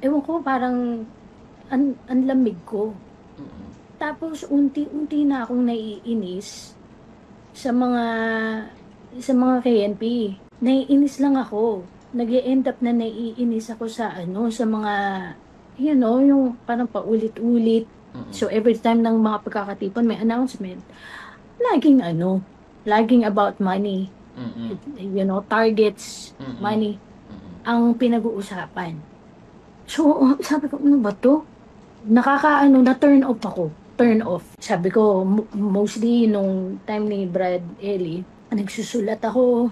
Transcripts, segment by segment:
ewan ko parang ang lamig ko. Mm. Tapos unti-unti na akong naiinis sa mga KNP. Naiinis lang ako. Nag-e-end up na naiinis ako sa ano, sa mga, yung parang paulit-ulit. Mm. So every time ng mga pagkakatipon may announcement, laging ano, laging about money. Mm. Targets, Mm. money, Mm. ang pinag-uusapan. So, sabi ko, ano ba 'to? Nakakaano, na-turn off ako, turn Mm. off. Sabi ko, mostly nung time ni Brad Ellie, nagsusulat ako,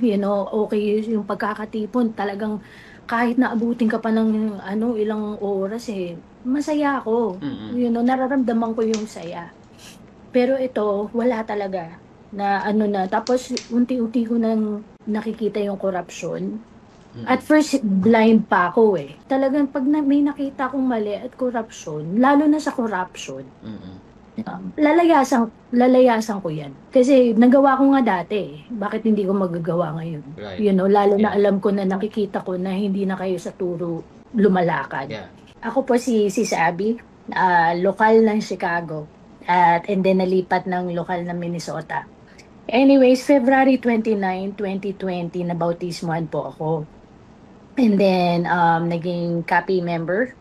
okay yung pagkakatipon, talagang kahit na abutin ka pa ng ano, ilang oras, masaya ako. Mm. Nararamdaman ko yung saya. Pero ito, wala talaga na ano na, tapos unti-unti ko nang nakikita yung corruption. Mm. At first, blind pa ako eh. Talagang 'pag may nakita akong mali at corruption, lalo na sa corruption, Mm. lalayasan lalayasan ko 'yan. Kasi nagawa ko nga dati eh, bakit hindi ko magagawa ngayon? Right. Lalo na Yeah. alam ko na nakikita ko na hindi na kayo sa turo lumalakad. Yeah. Ako po si Abby, lokal ng Chicago and then nalipat ng lokal ng Minnesota. Anyways, February 29, 2020 nabautismohan po ako. And then, naging copy member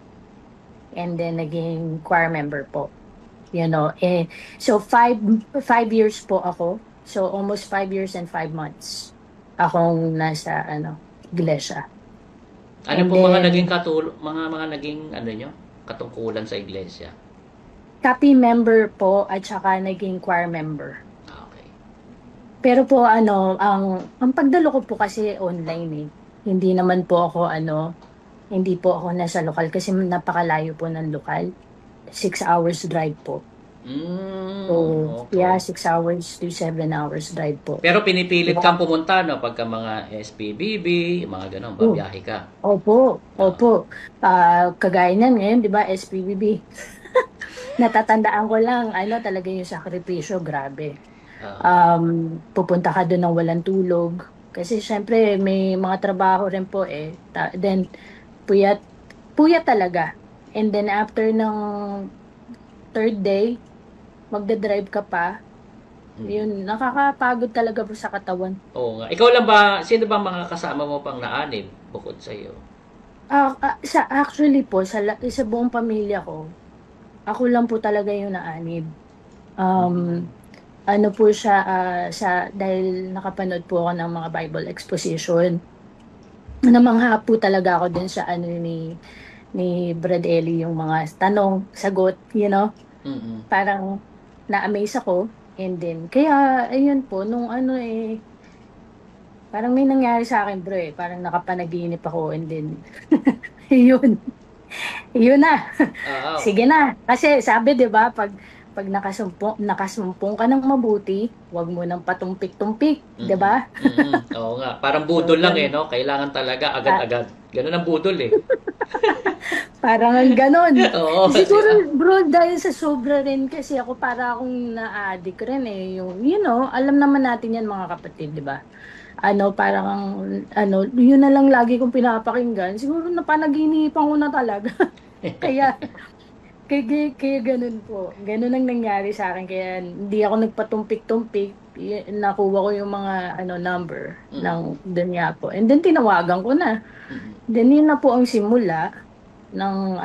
and then naging choir member po. So 5 years po ako. So almost 5 years and 5 months akong nasa iglesia. Ano And po mga naging then mga naging ano nyo? Katungkulan sa iglesia? copy member po at saka naging choir member. Ah, okay. Pero po ang pagdalo ko po kasi online eh. Hindi naman po ako hindi po ako nasa lokal kasi napakalayo po ng lokal. 6 hours drive po. So, Okay. yeah, 6 hours to 7 hours drive po. Pero pinipilit Yeah. kang pumunta, no? Pagka mga SPBB, mga ganun, Oh, babiyahe ka. opo, Oo. opo. Kagaya niyan ngayon, 'di ba, SPBB. Natatandaan ko lang, talaga yung sakripisyo, grabe. Oo. Pupunta ka doon ng walang tulog. Kasi syempre may mga trabaho rin po eh. Then puyat, puyat talaga. And then after ng third day, magda-drive ka pa. Mm. Yun, nakakapagod talaga po sa katawan. Oo nga. Ikaw lang ba, sino ba mga kasama mo pang naanib bukod sa iyo? Actually po, sa buong pamilya ko, ako lang po talaga yung naanib. Mm. Um, ano po siya, dahil nakapanood po ako ng mga Bible exposition, namangha po talaga ako dun sa ni Brad Ellie, yung mga tanong, sagot, Mm. parang na-amaze ako. And then, kaya, ayun po, nung parang may nangyari sa akin bro parang nakapanaginip ako and then, yun, yun na. Oo. Sige na. Kasi sabi 'di ba pag nakasumpong ka ng mabuti, 'wag mo nang patumpik-tumpik, 'di Mm. ba? Mm. Oo nga. Parang So, budol lang eh, no? Kailangan talaga ah, agad-agad. Ganun ang budol eh. parang ang gano'n. Oo, di Siguro ba? bro dahil sa sobra rin kasi ako para akong na-addict rin yung alam naman natin 'yan mga kapatid, 'di ba? Parang yun na lang lagi kong pinapakinggan. Siguro napanaginipan ko na talaga. Kaya kaya gano'n po. Gano'n ang nangyari sa'kin kaya hindi ako nagpatumpik-tumpik, nakuha ko yung mga number Mm. ng dun nga po and then tinawagan ko na. Mm. Then yun na po ang simula ng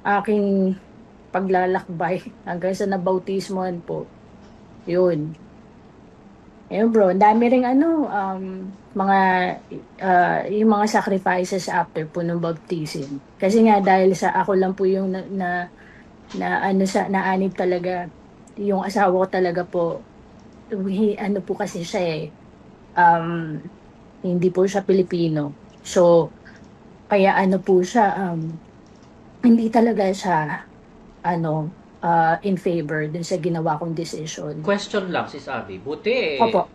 aking paglalakbay hanggang sa nabautismohan po, yun. Ayun bro, ang dami ring mga, yung mga sacrifices after po nung baptism. Kasi nga dahil sa ako lang po yung naanib talaga, yung asawa ko talaga po, po kasi siya um, hindi po siya Pilipino. So, kaya po siya, hindi talaga siya, in favor dun sa ginawa kong decision. Question lang, Sis Abby. Buti Opo,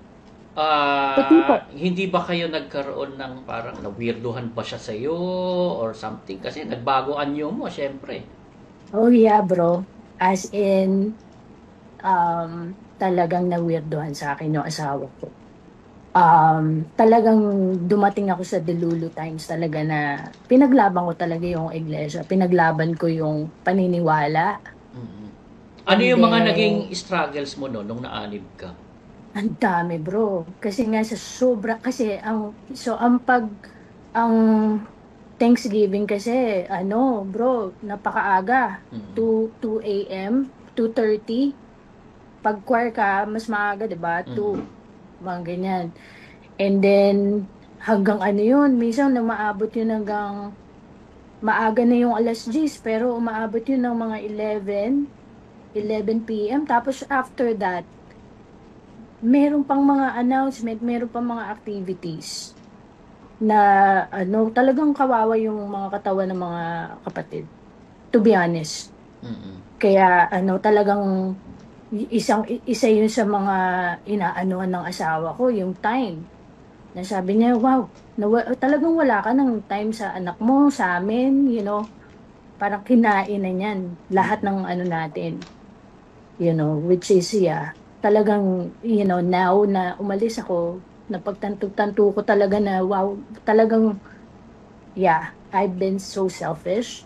puti po. hindi ba kayo nagkaroon ng parang na-weirduhan ba siya sa'yo or something? Kasi nagbago anyo mo, syempre. Oh yeah, bro. As in, talagang na-weirduhan sa akin yung asawa ko. Talagang dumating ako sa delulu times talaga na pinaglaban ko talaga yung iglesia, pinaglaban ko yung paniniwala, Mm. Ano and yung mga naging then struggles mo no nung naanib ka? ang dami bro. Kasi nga sa sobra, kasi ang Thanksgiving kasi, ano bro, napakaaga. Mm. 2 a.m., 2:30. Pag choir ka, mas maaga, di ba? 2, Mm. mga ganyan. And then, hanggang ano yun, minsan umaabot yun hanggang maaga na yung alas 10, pero umaabot yun ng mga 11 p.m. Tapos after that, meron pang mga announcement, meron pang mga activities na ano, talagang kawawa yung mga katawan ng mga kapatid. To be honest. Mm. Kaya ano, talagang isa yun sa mga inaanuhan ng asawa ko, yung time. Na sabi niya, wow, talagang wala ka ng time sa anak mo, sa amin, parang kinain na niyan lahat Mm. ng ano natin, which is, yeah, talagang, now na umalis ako, napagtanto-tanto ko talaga na, wow, talagang, yeah, I've been so selfish,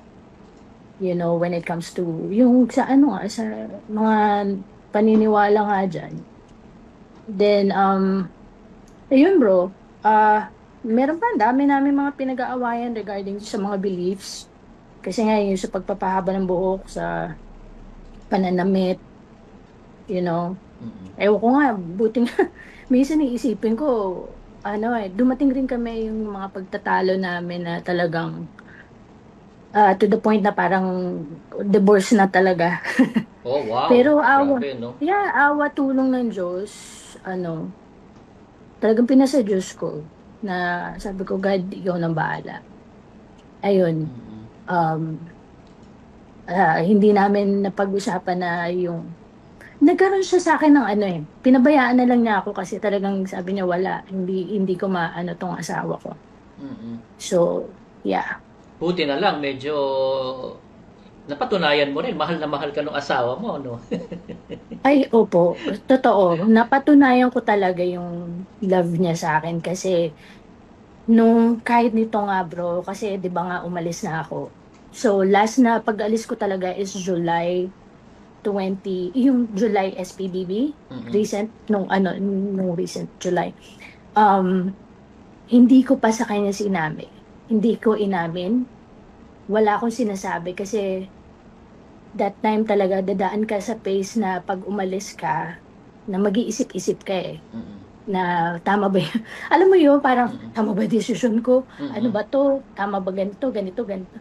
when it comes to, yung sa ano nga, sa mga paniniwala nga dyan. Then, ayun bro, meron pa, ang dami namin mga pinag-aawayan regarding sa mga beliefs. Kasi nga yung sa pagpapahaba ng buhok, sa pananamit, you know. Mm. Ewan ko nga, buti nga, minsan iisipin ko, dumating rin kami yung mga pagtatalo namin na talagang, to the point na parang divorce na talaga. Oh, wow. Pero Grabe, no? yeah, awa tulong ng Diyos, ano, talagang pinasa Diyos ko na sabi ko, God, ikaw nang bahala. Ayun, Mm. um, hindi namin napag-usapan na yung nagkaroon siya sa akin ng ano pinabayaan na lang niya ako kasi talagang sabi niya wala, hindi ko maano 'tong asawa ko. Mm. So, yeah. Buti na lang, medyo napatunayan mo rin, mahal na mahal ka nung asawa mo, no? Ay, opo, totoo. Napatunayan ko talaga yung love niya sa akin kasi nung kahit nito nga bro, kasi 'di ba nga umalis na ako. So, last na pag-alis ko talaga is July 20, yung July SPBB, Mm. recent, nung recent July. Um, Hindi ko pa sa kanya sinabi. Hindi ko inamin. Wala akong sinasabi kasi that time talaga dadaan ka sa phase na pag umalis ka, na mag-iisip-isip ka Mm. na tama ba yun? Alam mo yun, parang Mm. tama ba desisyon ko? Ano Mm. ba to? Tama ba ganito, ganito, ganito?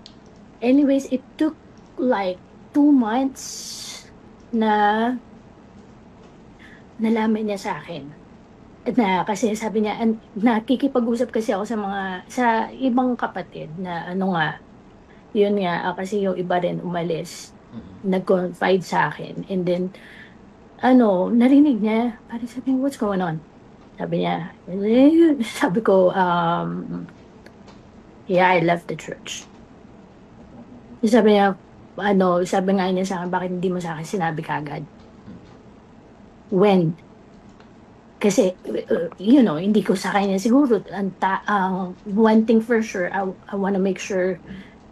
Anyways, it took like 2 months na nalaman niya sa akin. Na kasi sabi niya, nakikipag-usap kasi ako sa ibang kapatid na ano nga, yun nga, kasi yung iba rin umalis, Mm. nag-confide sa akin. And then, narinig niya, parang sabi niya, what's going on? Sabi niya, sabi ko, yeah, I left the church. Sabi niya, sabi nga niya sa akin, bakit hindi mo sa akin sinabi kagad? When? Kasi, hindi ko sa kanya siguro, one thing for sure, I wanna make sure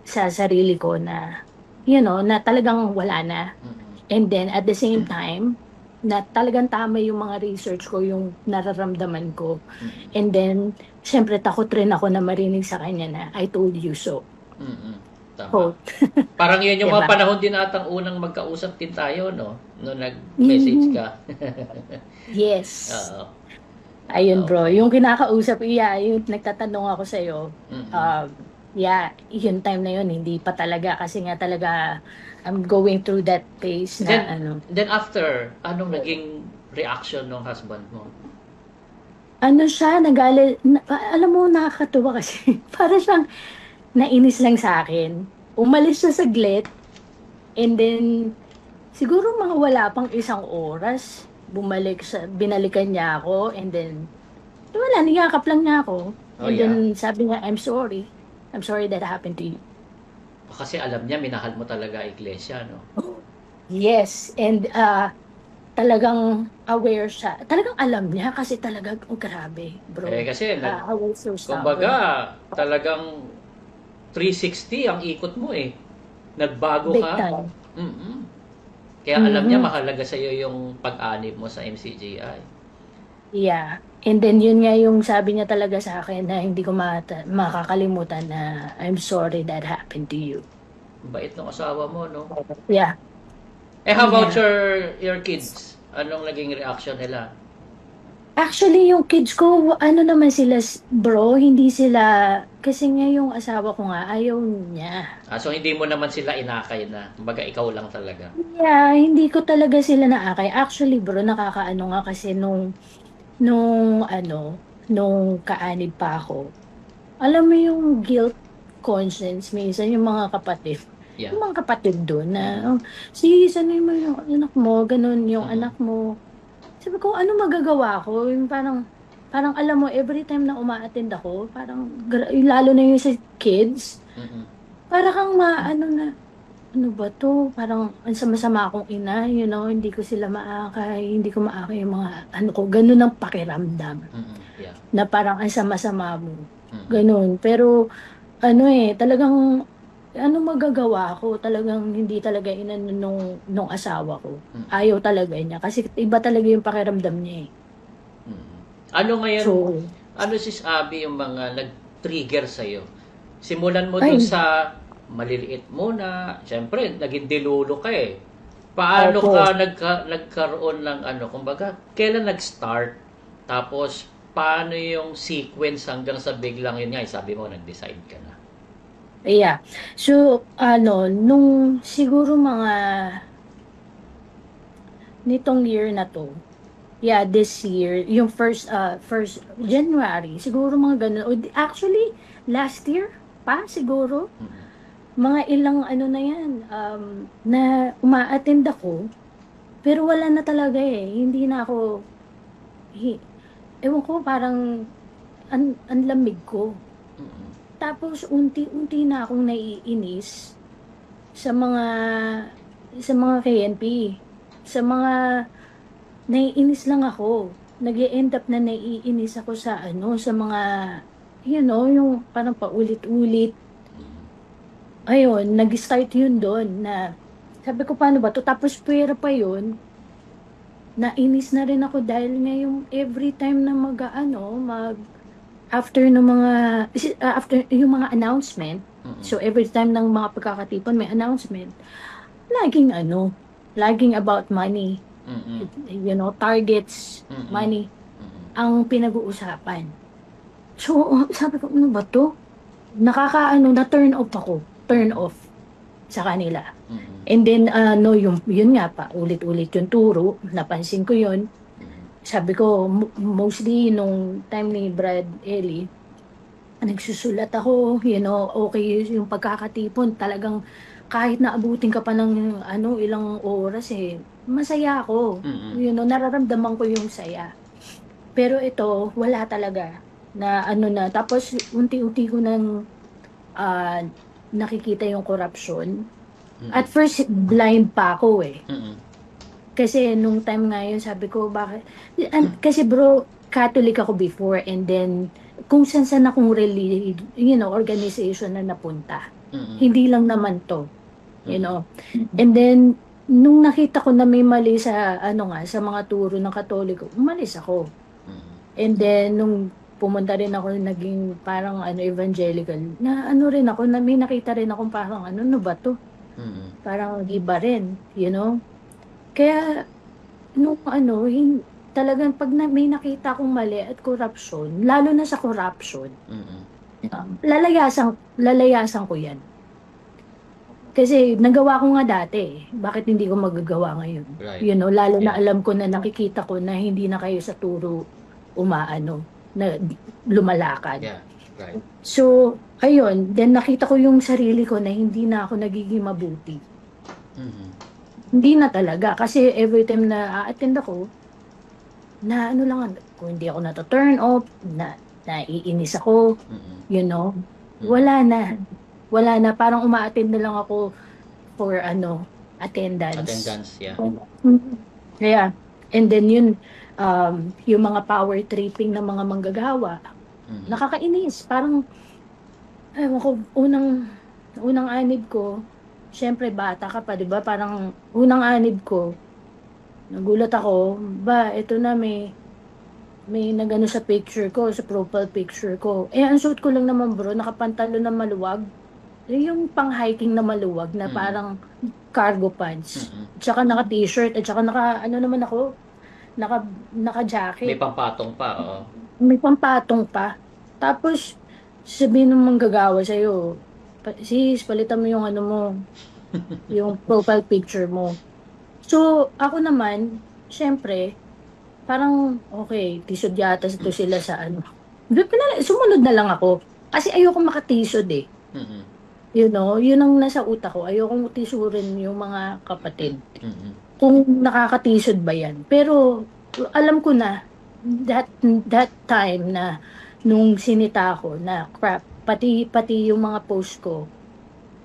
sa sarili ko na, na talagang wala na. Mm. And then, at the same time, na talagang tama yung mga research ko, yung nararamdaman ko. Mm. And then, syempre, takot rin ako na marinig sa kanya na, I told you so. Mm. Tama. Quote. Parang yan yung mga Diba? panahon din atang unang magkausap din tayo, no? Nung nag-message Mhm. ka. Yes. Oo. Ayun bro, Okay. yung kinakausap, iya, yung nagtatanong ako sa'yo, Mm. yeah, yung time na yun, hindi pa talaga, kasi nga talaga, I'm going through that phase na, Then, then after, anong naging reaction ng husband mo? siya, alam mo, nakakatuwa kasi, para siyang nainis lang sa akin. Umalis siya saglit, and then, siguro mga wala pang 1 oras, binalikan niya ako, and then, wala, niyakap lang niya ako. Oh, And yeah. then, sabi niya, I'm sorry. I'm sorry that happened to you. Kasi alam niya, minahal mo talaga iglesia, no? Yes, and talagang aware siya. Talagang alam niya kasi talagang, oh, grabe, Eh bro. kasi I was so kumbaga stubborn. talagang 360 ang ikot mo eh. Nagbago Big ka. time. Mm. Kaya alam niya Mhm. mahalaga sa iyo yung pag-anib mo sa MCGI. Yeah. And then yun nga yung sabi niya talaga sa akin na hindi ko makakalimutan na I'm sorry that happened to you. Bait ng asawa mo, no? Yeah. Eh, how about Yeah. your kids? Anong naging reaction nila? Actually, yung kids ko, ano naman sila, bro, hindi sila, kasi nga yung asawa ko nga, ayaw niya. So hindi mo naman sila inakay na. Kumbaga ikaw lang talaga. Yeah, hindi ko talaga sila naakay. Actually, bro, nakakaano nga kasi nung kaanib pa ako. Alam mo yung guilt conscience, minsan yung mga kapatid. Yeah. Yung mga kapatid doon na, Mm-mm. oh, sige, sanay mo yung anak mo, ganun, yung Mm-mm. anak mo. Sabi ko, ano magagawa ko? Yung parang alam mo, every time na uma-attend ako, parang, lalo na yung sa kids, Mm-mm. para kang maano na, ano ba 'to, parang ang sama-sama akong ina, hindi ko sila maakay, hindi ko maakay yung mga ano ko, gano'n ang pakiramdam, Mm-mm. Yeah. na parang ang sama-sama mo, Mm-mm. gano'n. Pero ano, talagang ano magagawa ko, talagang hindi talaga inano nung asawa ko. Mm-mm. Ayaw talaga niya kasi iba talaga yung pakiramdam niya, eh. Mm-mm. Ano ngayon, So, ano si Abby yung mga nag-trigger sa'yo? Simulan mo dun ay, sa maliliit muna. Siyempre, naging dilulo ka eh. Paano opo. ka nagkaroon ng ano, kumbaga, kailan nag-start? Tapos, paano yung sequence hanggang sa biglang yun nga, sabi mo, nag-decide ka na. Yeah. So, ano, nung siguro mga nitong year na 'to. Yeah, this year, yung first January, siguro mga gano'n. Actually, last year pa siguro. Mm-mm. Mga ilang ano na yan, na uma-attend ako, pero wala na talaga eh. Hindi na ako, hi, ewan ko, parang ang lamig ko. Mm-mm. Tapos unti-unti na akong naiinis sa mga KNP, sa mga naiinis lang ako. Nag-e-end up na naiinis ako sa ano, sa mga, yung parang paulit-ulit. Ayun, nag-start yun dun na sabi ko, "Paano ba 'to?" Tapos puwera pa yun, nainis na rin ako dahil nga yung everytime na after nung mga after yung mga announcement, Mm-mm. so every time ng mga pagkakatipon may announcement, laging laging about money, Mm-mm. targets, Mm-mm. money Mm-mm. ang pinag-uusapan. So, sabi ko, "Ano ba 'to?" Na-turn off ako, turn Mm-mm. off sa kanila. Mm-mm. And then, yun nga pa, ulit-ulit yung turo, napansin ko yun. Sabi ko, mostly nung time ni Brad Ellie, nagsusulat ako, okay yung pagkakatipon, talagang kahit na abutin ka pa ng ilang oras masaya ako. Mm-mm. Nararamdaman ko yung saya. Pero ito, wala talaga na tapos unti-unti ko ng ah, nakikita yung corruption. Mm-mm. At first, blind pa ako eh. Mm-mm. Kasi nung time nga yun, sabi ko, bakit? Kasi bro, Catholic ako before, and then kung saan akong organization na napunta. Mm-mm. Hindi lang naman to, you Mm-mm. know. And then, nung nakita ko na may mali sa, sa mga turo ng Katoliko, umalis ako. And then, nung pumunta rin ako, naging parang evangelical, na rin ako, na may nakita rin akong parang ano ba to? Mm-mm. Parang iba rin, Kaya, nung talagang pag may nakita akong mali at korapsyon, lalo na sa corruption, Mm-mm. lalayasan ko yan. Kasi nagawa ko nga dati eh. Bakit hindi ko magagawa ngayon? Right. Lalo na Yeah. alam ko na nakikita ko na hindi na kayo sa turo na lumalakad. Yeah. Right. So, ayun, then nakita ko yung sarili ko na hindi na ako nagiging mabuti. Mm-mm. Hindi na talaga. Kasi every time na a-attend ako, na lang, kung hindi ako turn off, naiinis ako, Mm-mm. wala na. Wala na, parang uma-attend na lang ako for attendance. Attendance, yeah. Mhm. Kaya, And then yun, yung mga power tripping ng mga manggagawa, Mhm. nakakainis. Parang, ewan ko, unang anib ko, syempre bata ka pa, di ba? Parang unang anib ko, nagulat ako, ito na may nagano sa picture ko, sa profile picture ko. Ang suot ko lang naman bro, nakapantalo na maluwag. Yung pang-hiking na maluwag na Mm. parang cargo pants. Mm. Tsaka naka-t-shirt at tsaka ano naman ako, May naka-jacket. pampatong pa, oo. May pampatong pa. Tapos, sabihin ng manggagawa sa'yo, sis, palitan mo yung ano mo, yung profile picture mo. So, ako naman, syempre, parang, okay, tisod yata ito sila sa ano. Sumunod na lang ako. Kasi ayoko makatisod eh. Mm. You know, yun ang nasa utak ko. Ayokong tisurin yung mga kapatid. Mm. Kung nakakatisod ba yan. Pero, alam ko na, that time na, nung sinita ko na crap, pati yung mga post ko,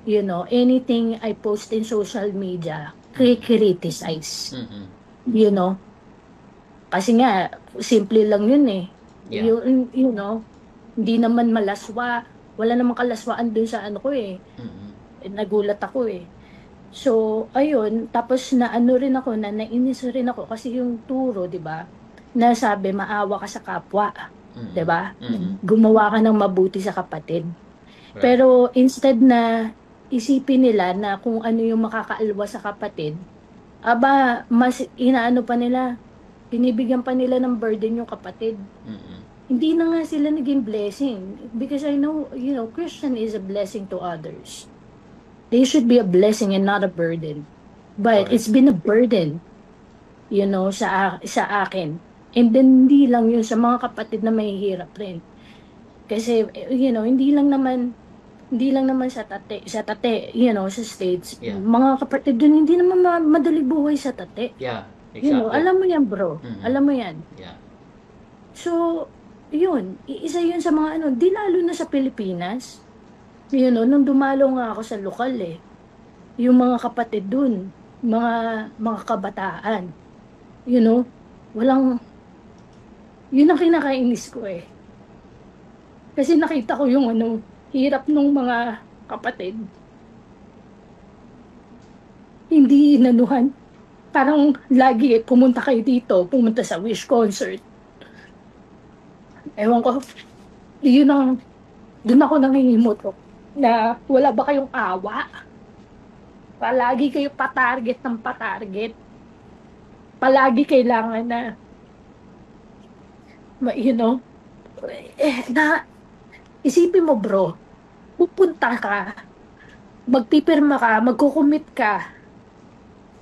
you know, anything I post in social media, criticize. Mm. You know, kasi nga, simple lang yun eh. Yeah. You know, hindi naman malaswa. Wala namang kalaswaan dun sa ano ko eh. Mm. Nagulat ako eh. So, ayun, tapos na ano rin ako, na nainis rin ako kasi yung turo, 'di ba? Na sabi maawa ka sa kapwa, 'di ba? Gumawa ka ng mabuti sa kapatid. Right. Pero instead na isipin nila na kung ano yung makakaalwa sa kapatid, mas inaano pa nila, binibigyan pa nila ng burden yung kapatid. Mm. Hindi na nga sila naging blessing because I know, you know, Christian is a blessing to others. They should be a blessing and not a burden. But Correct. it's been a burden, you know, sa akin. And then hindi lang yun sa mga kapatid na mahihirap rin. Kasi, you know, hindi lang naman sa tate, you know, sa States. Yeah. Mga kapatid dun, hindi naman madali buhay sa tate. Yeah, exactly. You know, alam mo yan bro. Alam mo yan. Yeah. So, yun, isa yun sa mga ano, di lalo na sa Pilipinas. You know, nung dumalo nga ako sa lokal eh, yung mga kapatid dun, mga kabataan, you know, yun ang kinakainis ko eh. Kasi nakita ko yung ano, hirap nung mga kapatid. Hindi inanuhan. Parang lagi pumunta kayo dito, pumunta sa Wish concert. Ewan ko, dun ako nangingimot na wala ba kayong awa? Palagi kayo patarget ng patarget. Palagi kailangan na, you know, na isipin mo bro, pupunta ka, magpipirma ka, magkukumit ka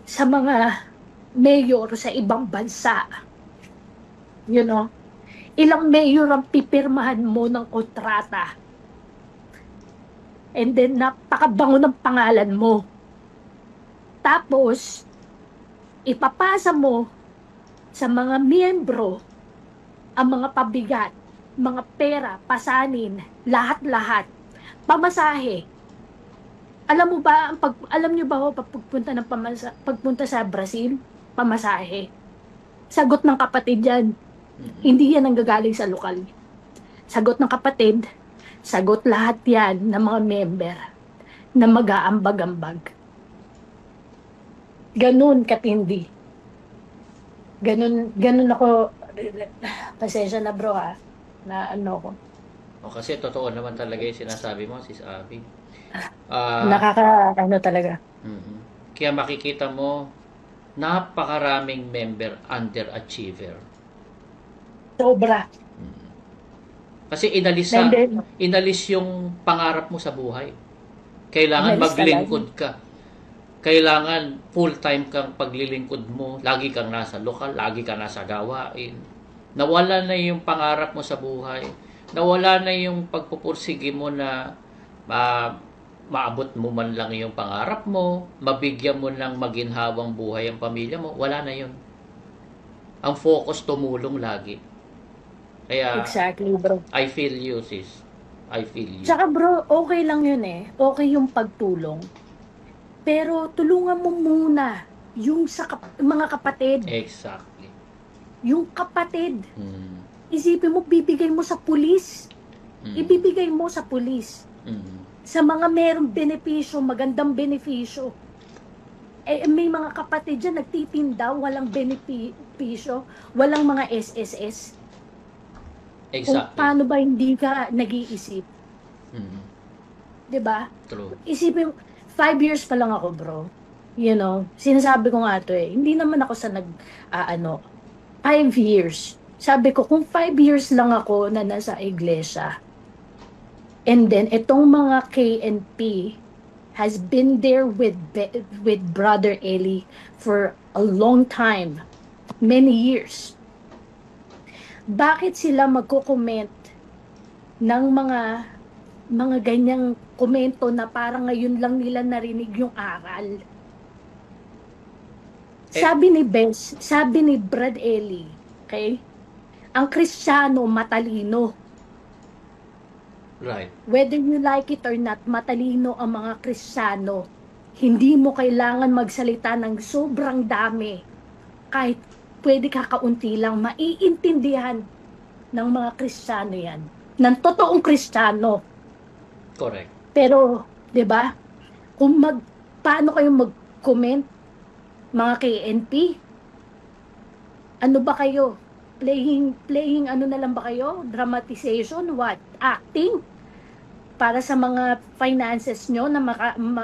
sa mga mayor sa ibang bansa. You know, ilang mayor ang pipirmahan mo ng kontrata. And then, napakabango ng pangalan mo. Tapos, ipapasa mo sa mga miyembro ang mga pabigat, mga pera, pasanin, lahat-lahat. Pamasahe. Alam niyo ba pagpunta sa Brazil, pamasahe. Sagot ng kapatid yan. Hindi yan ang gagaling sa lokal. Sagot ng kapatid, sagot lahat yan ng mga member na mag-aambag-ambag. Ganun katindi. Ganun ako, pasensya na bro ha, na ano ko. O kasi totoo naman talaga yung sinasabi mo, Sis Abby. Nakaka-ano talaga. Kaya makikita mo, napakaraming member underachiever. Sobra. Kasi inalis yung pangarap mo sa buhay. Kailangan maglingkod ka. Kailangan full-time kang paglilingkod mo. Lagi kang nasa lokal, lagi kang nasa gawain. Nawala na yung pangarap mo sa buhay. Nawala na yung pagpupursige mo na maabot mo man lang yung pangarap mo, mabigyan mo ng maginhawang buhay ang pamilya mo. Wala na yun. Ang focus tumulong lagi. Kaya, exactly bro. I feel you, sis. I feel you. Tsaka bro, okay lang yun eh. Okay yung pagtulong. Pero tulungan mo muna yung sa mga kapatid. Exactly. Yung kapatid, Mm. isipin mo, bibigay mo sa pulis. Ibibigay mo sa pulis. Sa mga merong benepisyo, magandang benepisyo. May mga kapatid dyan, nagtitinda, walang benepisyo, walang mga SSS. Kung Exactly. paano ba hindi ka nag-iisip? Diba? True. Isipin, 5 years pa lang ako, bro. You know, sinasabi ko nga to hindi naman ako sa 5 years. Sabi ko, kung 5 years lang ako na nasa iglesia, and then itong mga KNP has been there with Brother Eli for a long time, many years. Bakit sila magko-comment ng mga ganyang komento na parang ngayon lang nila narinig yung aral? Sabi ni Brad Eli, okay? Ang Kristiyano matalino. Right. Whether you like it or not, matalino ang mga Kristiyano. Hindi mo kailangan magsalita ng sobrang dami. Kahit pwede kakaunti lang, maiintindihan ng mga Kristiyano yan. Ng totoong Kristiyano. Correct. Pero, di ba? Paano kayo mag-comment, mga KNP? Ano ba kayo? Playing ano na lang ba kayo? Dramatization? What? Acting? Para sa mga finances nyo na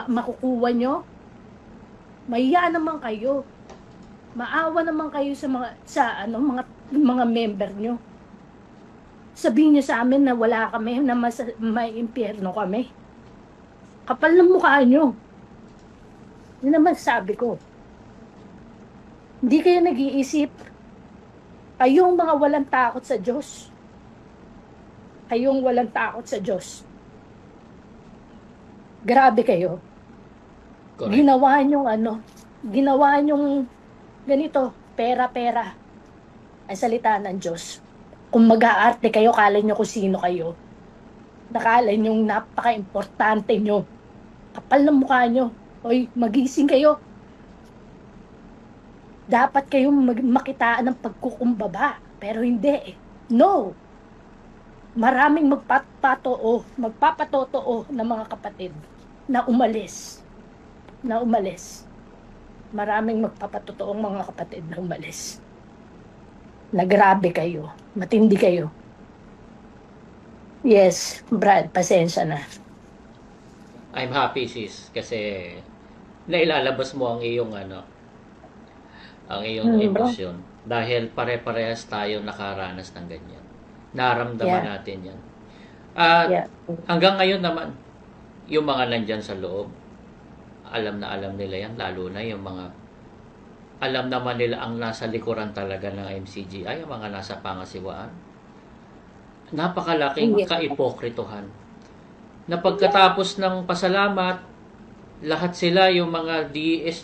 makukuha nyo? Mahiya naman kayo. Maawa naman kayo sa mga member nyo. Sabihin nyo sa amin na wala kami, na may impyerno kami. Kapal ng mukha nyo. Yun naman sabi ko. Hindi kayo nag-iisip. Kayong mga walang takot sa Diyos. Kayong walang takot sa Diyos. Grabe kayo. Correct. Ginawa nyong ganito, pera-pera. Ang salita ng Diyos. Kung mag-aarte kayo, kala nyo kung sino kayo. Nakala nyo napaka-importante nyo. Kapal ng mukha nyo. Hoy, magising kayo. Dapat kayong makitaan ng pagkukumbaba. Pero hindi. No. Maraming magpapatotoo ng mga kapatid na umalis. Maraming magpapatotoong mga kapatid na umalis. Na grabe kayo. Matindi kayo. Yes, Brad, pasensya na. I'm happy, sis, kasi nailalabas mo ang iyong emosyon. Dahil pare-parehas tayo nakaranas ng ganyan. Naramdaman natin yan. At hanggang ngayon naman, yung mga nandyan sa loob, alam na alam nila yan, lalo na yung mga alam naman nila ang nasa likuran talaga ng MCGI, yung mga nasa pangasiwaan. Napakalaking kaipokritohan. Na pagkatapos ng pasalamat, lahat sila yung mga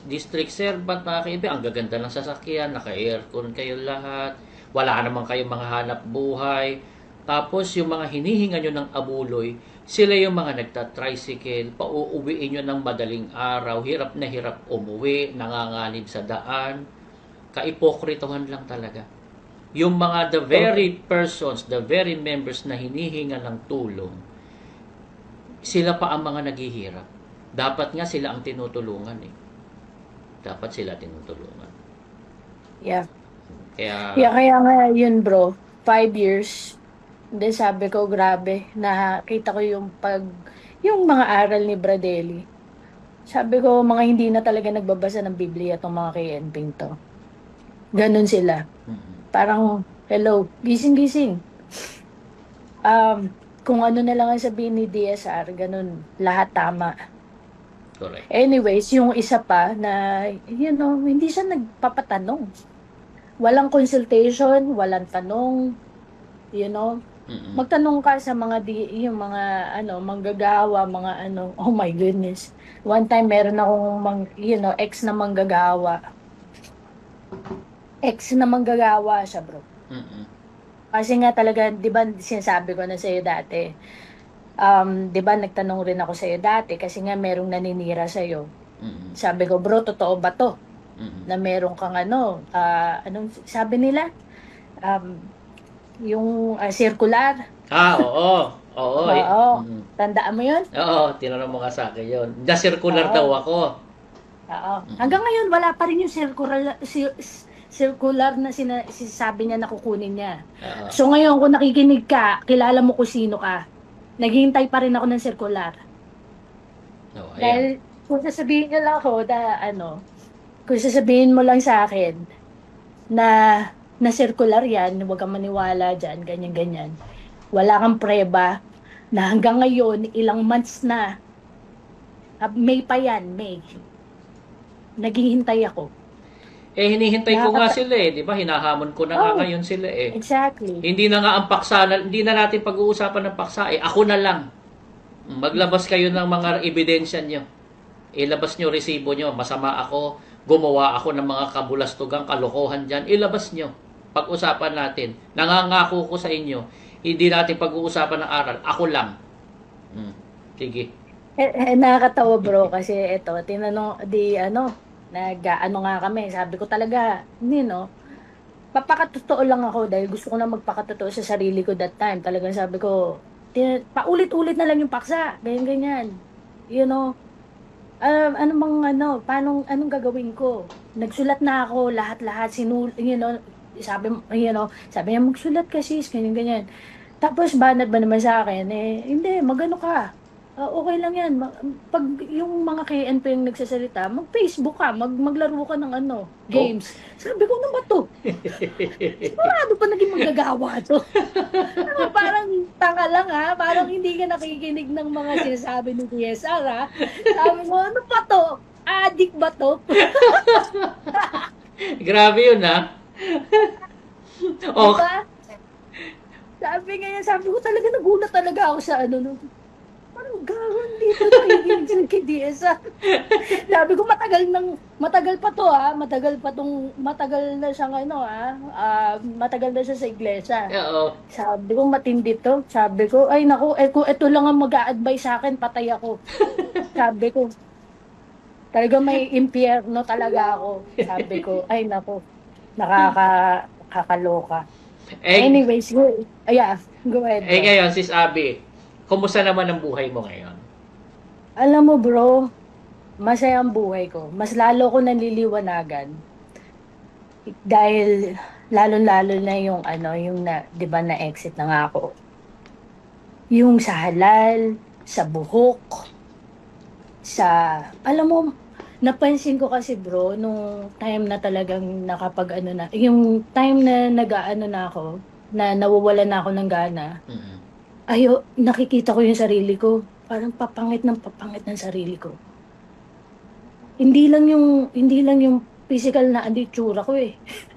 district servant, mga kaibigan, ang gaganda ng sasakyan, naka-aircon kayo lahat, wala naman kayong mga hanap buhay. Tapos yung mga hinihinga nyo ng abuloy, sila yung mga nagta-tricycle, pauuwiin nyo ng madaling araw, hirap na hirap umuwi, nanganganib sa daan. Kaipokritohan lang talaga. Yung mga the very persons, the very members na hinihinga ng tulong, sila pa ang mga naghihirap. Dapat nga sila ang tinutulungan eh. Dapat sila tinutulungan. Yeah. Kaya nga yun, bro. 5 years. Then sabi ko, grabe, nakita ko yung mga aral ni Bradley. Sabi ko, mga hindi na talaga nagbabasa ng Biblia itong mga KNP to. Ganun sila. Parang, hello, gising-gising. Kung ano na lang ang sabihin ni DSR, ganun, lahat tama. Correct. Anyways, yung isa pa na, hindi siya nagpapatanong. Walang consultation, walang tanong, Magtanong ka sa mga yung mga manggagawa, mga oh my goodness. One time meron akong ex na manggagawa. Ex na manggagawa siya, bro. Kasi nga talaga, 'di ba, sinasabi ko na sa iyo dati. 'Di ba nagtanong rin ako sa iyo dati kasi nga merong naninira sa iyo. Sabi ko, bro, totoo ba 'to? Na meron kang anong sabi nila? Um, yung circular. Oo. Oo. Oo. Tandaan mo yun? Oo, tinanong mo nga sa akin yun. Na-circular daw Oo. ako. Oo. Hanggang ngayon, wala pa rin yung circular na sinasabi niya na kukunin niya. Oo. So ngayon, kung nakikinig ka, kilala mo kung sino ka. Naghihintay pa rin ako ng circular. Oo, ayan. Dahil kung sasabihin niyo lang ako na kung sasabihin mo lang sa akin na circular yan, huwag kang maniwala dyan, ganyan-ganyan. Wala kang preba na hanggang ngayon, ilang months na, May pa yan, May. Naghihintay ako. Hinihintay ko nga sila di ba? Hinahamon ko na nga ngayon sila Exactly. Hindi na nga ang paksa, hindi na natin pag-uusapan ng paksa ako na lang. Maglabas kayo ng mga ebidensya nyo. Ilabas nyo resibo nyo. Masama ako, gumawa ako ng mga kabulastugang kalokohan dyan. Ilabas nyo. Pag-usapan natin. Nangangako ko sa inyo, hindi natin pag-uusapan ng aral. Ako lang. Sige. Nakakatawa bro kasi ito, tinanong, nag-ano nga kami, sabi ko talaga, papakatotoo lang ako dahil gusto ko na magpakatotoo sa sarili ko that time. Talagang sabi ko, paulit-ulit na lang yung paksa, ganyan-ganyan. Anong gagawin ko? Nagsulat na ako, lahat-lahat, sabi niya, magsulat ka sis, ganyan-ganyan. Tapos, banat ba naman sa akin, hindi, magano ka. Okay lang yan. Pag yung mga KNP yung nagsasalita, mag-Facebook ka, maglaro ka ng games. Sabi ko, ano ba to? Sigurado pa naging magagawa to. Parang tanga lang ha. Parang hindi ka nakikinig ng mga sinasabi ni DSR ha. Sabi ko, ano ba to? Addict ba to? Grabe yun ha. Diba? Sabi ko talaga, nagulat talaga ako sa parang gawin dito nakikinig kay DSR. Sabi ko matagal pa to ha, matagal na siyang matagal na siya sa iglesia. Oo. Sabi ko matindi to. Sabi ko ay naku, kung ito lang ang mag-a-advise sa akin, patay ako. Sabi ko talaga may impyerno talaga ako. Sabi ko ay naku, nakakaloka. Anyways, go ahead. Ngayon, Sis Abby, kumusta naman ang buhay mo ngayon? Alam mo bro, masaya ang buhay ko. Mas lalo ko naliliwanagan. Dahil lalo-lalo na yung 'di ba na-exit na nga ako. Yung sa halal, sa buhok, alam mo, napansin ko kasi bro, nung time na talagang yung time na na ako, na nawawalan na ako ng gana, nakikita ko yung sarili ko. Parang papangit ng sarili ko. Hindi lang yung physical na itsura ko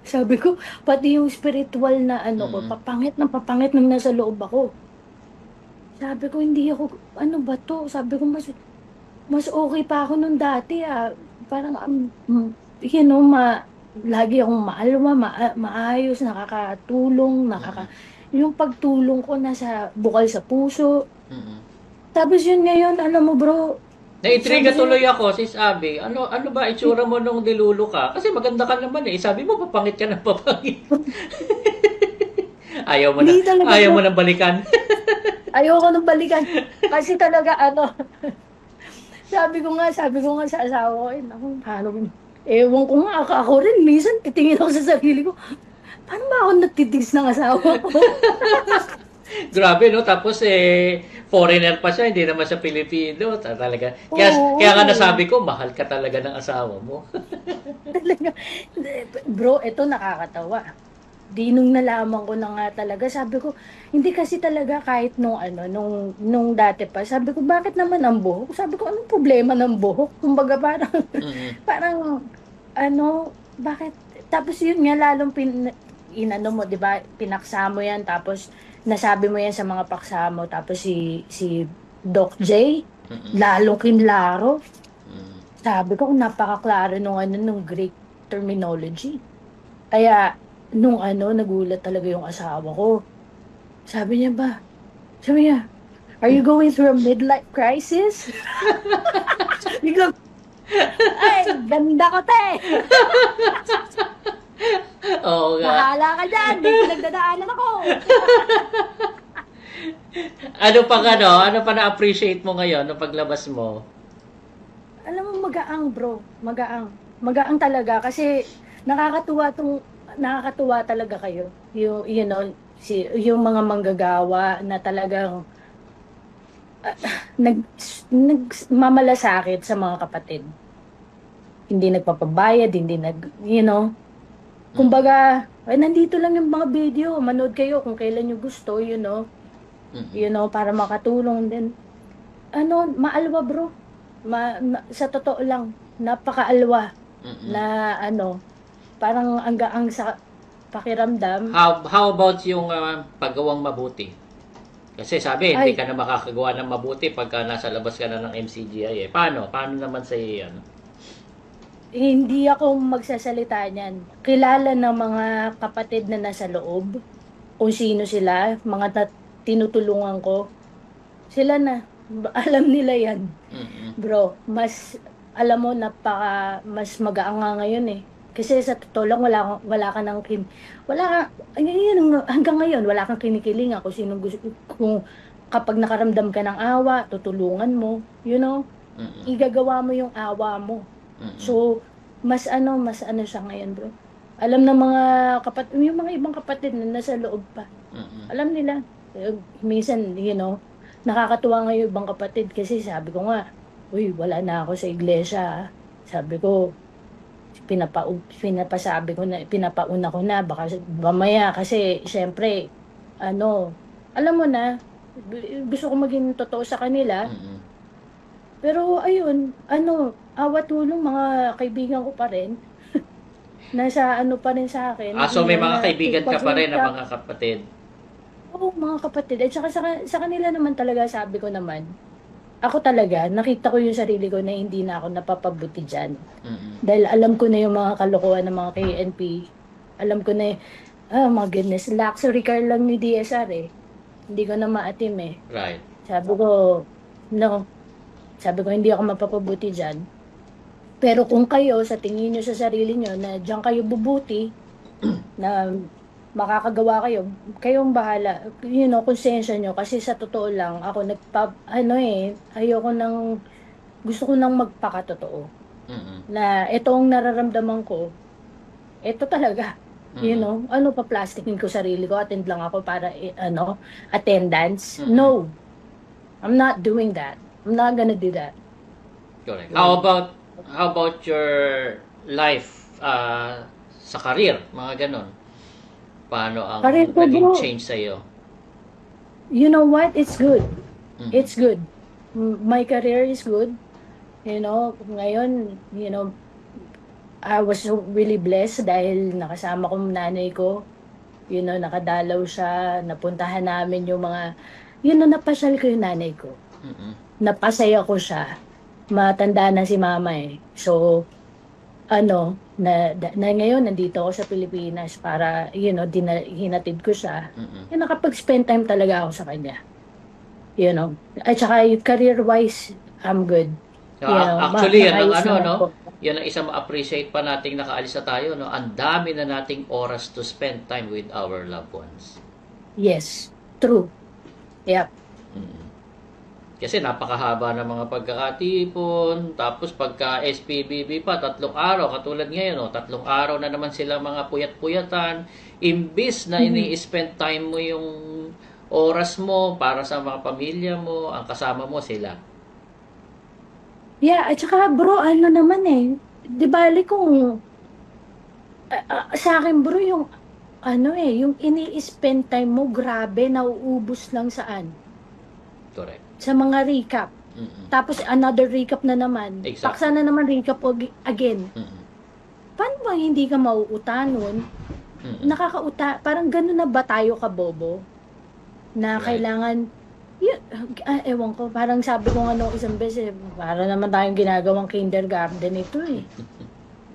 Sabi ko, pati yung spiritual na ko, papangit ng nasa loob ako. Sabi ko, hindi ako, ano ba to? Sabi ko, mas okay pa ako nung dati Parang, lagi akong maayos, nakakatulong, yung pagtulong ko nasa bukal sa puso. Tapos yun ngayon, alam mo bro, na-intriga tuloy ako, Sis Abby. Ano ba itsura mo nung dilulo ka? Kasi maganda ka naman Sabi mo, papangit ka ng papangit. Ayaw mo nang balikan. Ayoko nang balikan. Kasi talaga, sabi ko nga sa asawa ko, naku, paano, ewan ko nga, ako rin, minsan, titingin ako sa sarili ko, paano ba ako nagtitis ng asawa ko? Grabe, no? Tapos, foreigner pa siya, hindi naman siya Pilipino. Talaga. Kaya nga nasabi ko, mahal ka talaga ng asawa mo. Talaga. Bro, ito nakakatawa. Nung nalaman ko na nga talaga, sabi ko, hindi kasi talaga kahit nung dati pa, sabi ko, bakit naman ang buhok? Sabi ko, anong problema ng buhok? Kumbaga parang, bakit? Tapos yun nga, lalong mo, di ba, pinaksa mo yan, tapos nasabi mo yan sa mga paksa mo, tapos si Doc J, lalong kinlaro. Sabi ko, napakaklaro nung Greek terminology. Kaya, nung nagulat talaga yung asawa ko. Sabi niya, are you going through a midlife crisis? Biglang, ay, ganda ko te! Oo nga. Bahala ka dyan, may pinagdadaanan ako. Ano pa na-appreciate mo ngayon nung paglabas mo? Alam mo, magaang bro, magaang. Magaang talaga kasi nakakatuwa talaga kayo. You know, yung mga manggagawa na talagang nag, nagmamalasakit sa mga kapatid. Hindi nagpapabayad, hindi kumbaga, ay, nandito lang yung mga video, manood kayo kung kailan nyo gusto, para makatulong din. Maalwa bro. Sa totoo lang, napakaalwa na parang ang sa pakiramdam. How about yung paggawang mabuti? Kasi sabi, hindi ka na makakagawa ng mabuti pagka nasa labas ka na ng MCGI eh. Paano? Paano naman sa iyo yan? Hindi ako magsasalita niyan. Kilala ng mga kapatid na nasa loob, kung sino sila, mga tinutulungan ko. Sila na, alam nila yan. Bro, alam mo, mas magaanga ngayon eh. Kasi sa totoo lang, hanggang ngayon, wala kang kinikilingan kung kapag nakaramdam ka ng awa, tutulungan mo, igagawa mo yung awa mo. So, mas siya ngayon, bro. Alam ng mga yung mga ibang kapatid na nasa loob pa. Alam nila. Minsan, nakakatuwa nga yung ibang kapatid kasi sabi ko nga, uy, wala na ako sa iglesia. Sabi ko, pinapauna ko na, baka mamaya kasi, syempre, alam mo na, gusto ko maging totoo sa kanila. Pero ayun, awa tulong, mga kaibigan ko pa rin. Nasa pa rin sa akin. So may mga kaibigan ka pa rin na mga kapatid? Oo, mga kapatid. At saka sa kanila naman talaga, sabi ko naman, ako talaga, nakita ko yung sarili ko na hindi na ako napapabuti dyan. Dahil alam ko na yung mga kalokohan ng mga KNP. Alam ko na my goodness, luxury car lang ni DSR eh. Hindi ko na maatim eh. Right. Sabi ko, hindi ako mapapabuti dyan. Pero kung kayo, sa tingin nyo sa sarili nyo, na dyan kayo bubuti, na makakagawa kayo, kayong bahala. Konsensya nyo. Kasi sa totoo lang, ako gusto ko nang magpakatotoo. Na itong nararamdaman ko, ito talaga. Paplastikin ko sarili ko, attend lang ako para, attendance. No. I'm not doing that. I'm not gonna do that. Correct. How about your life sa career, mga ganon? Paano ang naging change sa iyo? You know what? It's good. It's good. My career is good. Ngayon, I was really blessed dahil nakasama ko nanay ko. Nakadalaw siya, napuntahan namin yung mga, napasyal ko yung nanay ko. Napasaya ko siya. Matanda na si mama eh. So, na ngayon nandito ako sa Pilipinas para, hinatid ko siya. Nakapag-spend time talaga ako sa kanya. At saka career-wise, I'm good. Actually, yan ang isang ma-appreciate pa nating nakaalis na tayo, no? Ang dami na nating oras to spend time with our loved ones. Yes, true. Yep. Kasi napakahaba ng mga pagkakatipon, tapos pagka SPBB pa, 3 araw, katulad ngayon, 3 araw na naman sila mga puyat-puyatan, imbis na ini-spend time mo yung oras mo para sa mga pamilya mo, ang kasama mo sila. Yeah, at saka bro, naman eh, di bali kung sa akin bro, yung yung ini-spend time mo, grabe, nauubos lang saan? Correct. Sa mga recap. Tapos another recap na naman. Exactly. Paksa na naman recap again. Paano ba hindi ka mauuta nun? Parang gano'n na ba tayo kabobo? Na kailangan, ewan ko, parang sabi ko nga nung isang beses, para naman tayong ginagawang kindergarten ito eh.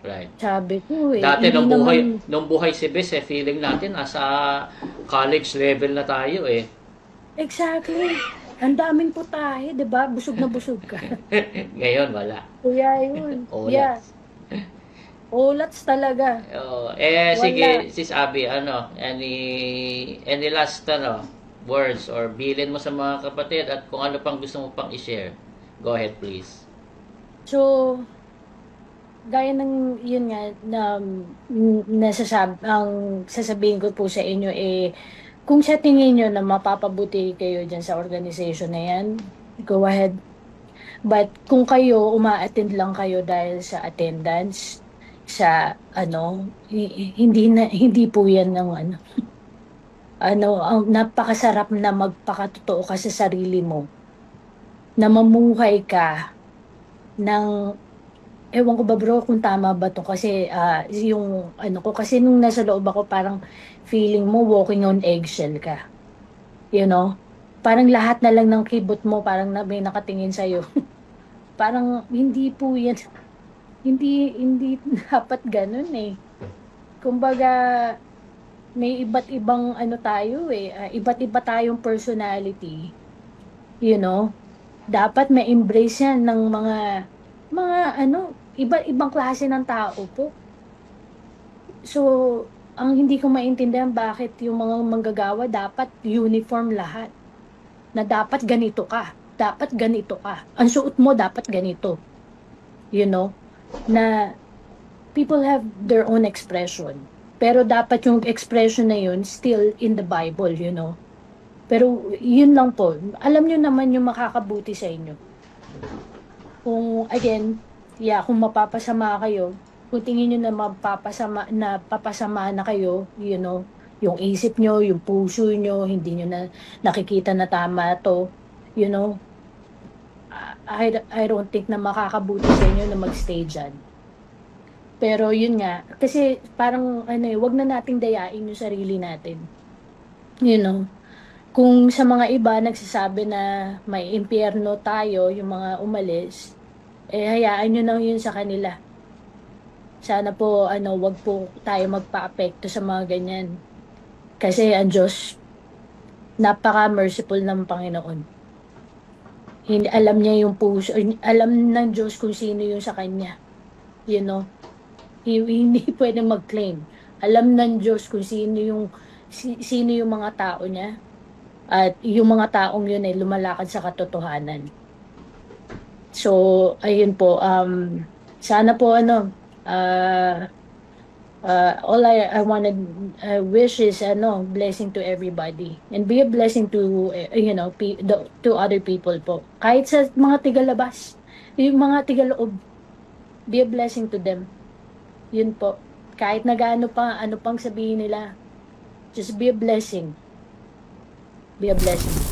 Right. Sabi ko eh. Dati nung buhay si Bes, feeling natin nasa college level na tayo eh. Exactly. Ang daming putahe, di ba? Busog na busog ka. Ngayon, wala. Kuya, yun. Oh, yeah. Ulats talaga. Sige, Wala. Sis Abby, ano, any last, words or bilin mo sa mga kapatid at kung ano pang gusto mo pang i-share. Go ahead, please. So, gaya ng yun nga na ang sasabihin ko po sa inyo kung sa tingin niyo na mapapabuti kayo diyan sa organization na yan, go ahead. But kung kayo uma-attend lang kayo dahil sa attendance, sa ano, hindi po yan ng ang napakasarap na magpakatotoo ka sa sarili mo, na mamuhay ka ng ewan ko ba bro kung tama ba 'to kasi, yung ano ko kasi nung nasa loob ako parang feeling mo walking on eggshell ka, you know? Parang lahat na lang ng kibot mo parang may nakatingin sa'yo. Parang hindi po 'yan hindi hindi dapat gano'n, eh. Kumbaga may iba't ibang ano tayo, iba't iba tayong personality, you know? Dapat ma-embrace 'yan ng mga iba't ibang klase ng tao po. So, ang hindi ko maintindihan bakit yung mga manggagawa dapat uniform lahat, na dapat ganito ka, dapat ganito ka, ang suot mo dapat ganito, you know? Na people have their own expression, pero dapat yung expression na yun still in the Bible, you know? Pero yun lang po, alam niyo naman yung makakabuti sa inyo. Kung again, kung mapapasama kayo, kung tingin niyo na papasama na kayo, you know, yung isip niyo, yung puso niyo, hindi niyo na nakikita na tama 'to, you know, I don't think na makakabuti sa inyo na mag-stay diyan. Pero yun nga, kasi parang wag na nating dayain yung sarili natin, you know? Kung sa mga iba nagsasabi na may impyerno tayo, yung mga umalis, hayaan niyo lang yun sa kanila. Sana po wag po tayo magpaapekto sa mga ganyan. Kasi ang Diyos, napaka-merciful ng Panginoon. Hindi alam niya yung puso, alam ng Diyos kung sino yung sa kanya. You know? Hindi pwedeng mag-claim. Alam ng Diyos kung sino yung mga tao niya. At yung mga taong yun ay lumalakad sa katotohanan. So, ayun po, sana po all I wanted wish is blessing to everybody and be a blessing to to other people po. Kahit sa mga tigalabas, yung mga tigaloob, be a blessing to them. Yun po. Kahit ano pang sabihin nila, just be a blessing. Be a blessing.